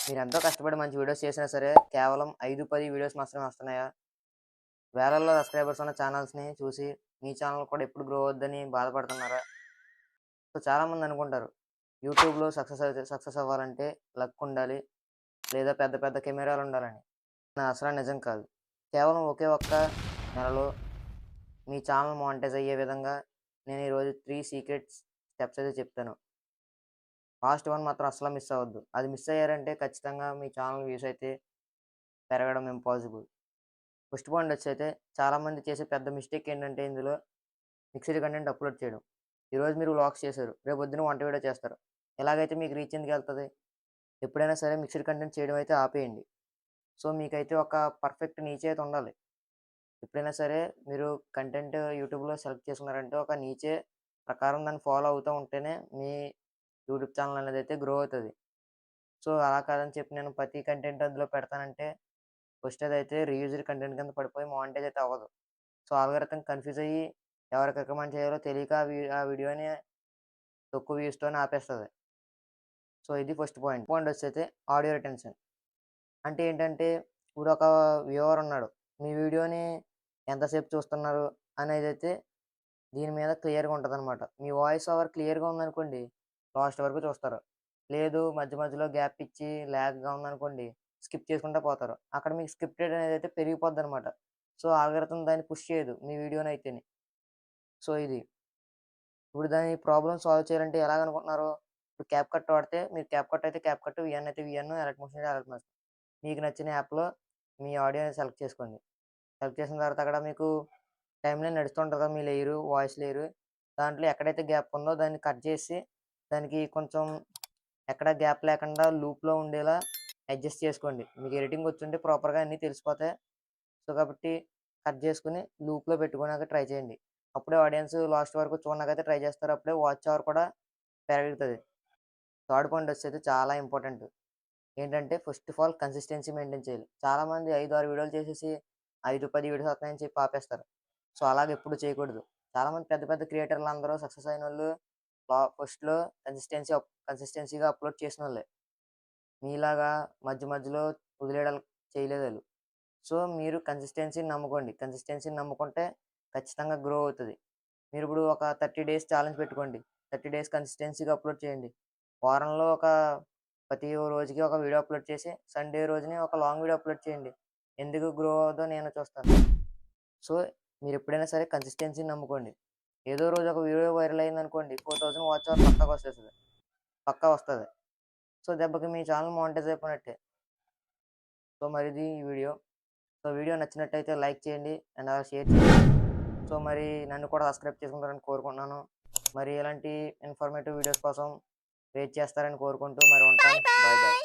మీరెంతో కష్టపడి మంచి వీడియోస్ చేసినా సరే, కేవలం 5, 10 వీడియోస్ మాత్రమే వస్తున్నాయా? వేలల్లో సబ్‌స్క్రైబర్స్ ఉన్న ఛానల్స్‌ని చూసి, మీ ఛానల్ కూడా ఎప్పుడు గ్రో అవుద్దని బాధపడుతున్నారా? సో, చాలామంది అనుకుంటారు, యూట్యూబ్‌లో సక్సెస్ అవ్వాలంటే లక్ ఉండాలి, లేదా పెద్ద పెద్ద కెమెరాలుండాలని. అసల నిజం కాదు. కేవలం ఒకే ఒక్క నెలలో మీ ఛానల్ మానిటైజ్ అయ్యే విధంగా నేను ఈరోజు 3 సీక్రెట్స్ స్టెప్స్ అయితే చెప్తాను. ఫాస్ట్ వన్ మాత్రం అస్సలు మిస్ అవ్వద్దు. అది మిస్ అయ్యారంటే ఖచ్చితంగా మీ ఛానల్ వ్యూస్ అయితే పెరగడం ఇంపాసిబుల్. ఫస్ట్ పాయింట్ వచ్చైతే చాలామంది చేసే పెద్ద మిస్టేక్ ఏంటంటే ఇందులో మిక్స్డ్ కంటెంట్ అప్‌లోడ్ చేయడం. ఈరోజు మీరు వ్లాగ్స్ చేశారు. రేపొద్దున వంట వీడియో చేస్తారు. ఎలాగైతే మీకు రీచ్ ఎందుకెళ్తది? ఎప్పుడైనా సరే మిక్స్డ్ కంటెంట్ చేయడం అయితే ఆపేయండి. సో, మీకైతే ఒక పర్ఫెక్ట్ నీచ్ అయితే ఉండాలి. ఎప్పుడైనా సరే మీరు కంటెంట్ యూట్యూబ్‌లో సెలెక్ట్ చేసుకున్నారంటే ఒక నీచే ప్రకారం దాన్ని ఫాలో అవుతూ ఉంటేనే మీ యూట్యూబ్ ఛానల్ అనేదైతే గ్రో అవుతది. సో, అలా కాదని చెప్పి నేను ప్రతి కంటెంట్ అందులో పెడతానంటే ఫస్ట్ అదైతే రీయూజ్డ్ కంటెంట్ కింద పడిపోయి మానిటైజ్ అయితే అవ్వదు. సో, ఆల్గోరిథం కన్‌ఫ్యూజ్ అయ్యి ఎవరికి రికమెండ్ చేయాలో తెలియక ఆ వీడియోని తక్కువ వ్యూస్‌తోనే ఆపేస్తది. సో, ఇది ఫస్ట్ పాయింట్. పాయింట్ వచ్చైతే ఆడియో రిటెన్షన్. అంటే ఏంటంటే ఇప్పుడొక వ్యూవర్ ఉన్నాడు. మీ వీడియోని ఎంతసేపు చూస్తున్నారు అనేదైతే దీని మీద క్లియర్‌గా ఉంటదనమాట. మీ వాయిస్ ఓవర్ క్లియర్‌గా ఉందనుకోండి, లాస్ట్ వరకు చూస్తారు. లేదు మధ్య మధ్యలో గ్యాప్ ఇచ్చి ల్యాగ్‌గా ఉందనుకోండి, స్కిప్ చేసుకుంటా పోతారు. అక్కడ మీకు స్క్రిప్టెడ్ అనేదైతే పెరిగిపోద్దనమాట. సో, ఆల్గోరిథం దాన్ని పుష్ చేయదు మీ వీడియోనైతేని. సో, ఇది. ఇప్పుడు దాని ప్రాబ్లమ్ సాల్వ్ చేయాలంటే ఎలాగనుకుంటున్నారు? ఇప్పుడు క్యాప్‌కట్ వాడితే మీరు క్యాప్‌కట్ అయితే క్యాప్‌కట్, విఎన్ అయితే విఎన్, ఎలక్ట్ మోషన్ అయితే ఎలక్ట్ మోషన్. మీకు నచ్చిన యాప్‌లో మీ ఆడియోని సెలెక్ట్ చేసుకోండి. సెలెక్ట్ చేసిన తర్వాత అక్కడ మీకు టైమ్‌లైన్ నడుస్తుంటది కదా! మీ లేయరు, వాయిస్ లేయరు. దాంట్లో ఎక్కడైతే గ్యాప్ ఉందో దాన్ని కట్ చేసి, దానికి కొంచెం ఎక్కడ గ్యాప్ లేకుండా లూప్‌లో ఉండేలా అడ్జస్ట్ చేసుకోండి. మీకు ఎడిటింగ్ వచ్చుంటే ప్రాపర్‌గా అన్నీ తెలిసిపోతాయి. సో, కాబట్టి కట్ చేసుకొని లూప్‌లో పెట్టుకోవడానికి ట్రై చేయండి. అప్పుడే ఆడియన్స్ లాస్ట్ వరకు చూడడానికైతే ట్రై చేస్తారు. అప్పుడే వాచ్ అవర్ కూడా పెరుగుతది. థర్డ్ పాయింట్ వచ్చేసి చాలా ఇంపార్టెంట్. ఏంటంటే first of all consistency maintain చేయాలి. చాలామంది 5, 6 వీడియోలు చేసేసి 5, 10 వీడియోస్ వస్తున్నాయని చెప్పి ఆపేస్తారు. సో, అలాగ ఎప్పుడు చేయకూడదు. చాలామంది పెద్ద పెద్ద క్రియేటర్‌లందరూ సక్సెస్ అయినోళ్ళు ఫస్ట్‌లో కన్సిస్టెన్సీగా అప్‌లోడ్ చేసినోళ్ళే. మీలాగా మధ్య మధ్యలో వదిలేయడాలు చేయలేదాళ్ళు. సో, మీరు కన్సిస్టెన్సీని నమ్ముకోండి. కన్సిస్టెన్సీని నమ్ముకుంటే ఖచ్చితంగా గ్రో అవుతది. మీరిప్పుడు ఒక 30 డేస్ ఛాలెంజ్ పెట్టుకోండి. 30 డేస్ కన్సిస్టెన్సీగా అప్‌లోడ్ చేయండి. వారంలో ప్రతి రోజుకి ఒక వీడియో అప్‌లోడ్ చేసి, సండే రోజుని ఒక లాంగ్ వీడియో అప్‌లోడ్ చేయండి. ఎందుకు గ్రో అవ్వదో నేను చూస్తాను. సో, మీరెప్పుడైనా సరే కన్సిస్టెన్సీని నమ్ముకోండి. ఏదో రోజు ఒక వీడియో వైరల్ అయిందనుకోండి, 4000 వాచ్ అవర్ పక్కాగా వచ్చేస్తది. పక్కా వస్తది. సో, దెబ్బకి మీ ఛానెల్ మానిటైజ్ అయిపోయినట్టే. సో, మరిది ఈ వీడియో. సో, వీడియో నచ్చినట్టయితే లైక్ చేయండి అండ్ అలాగే షేర్ చేయండి. సో, మరి నన్ను కూడా సబ్స్క్రైబ్ చేసుకుంటారని కోరుకుంటున్నాను. మరి ఇలాంటి ఇన్ఫర్మేటివ్ వీడియోస్ కోసం వెయిట్ చేస్తారని కోరుకుంటూ మరి ఉంటాను. Bye bye.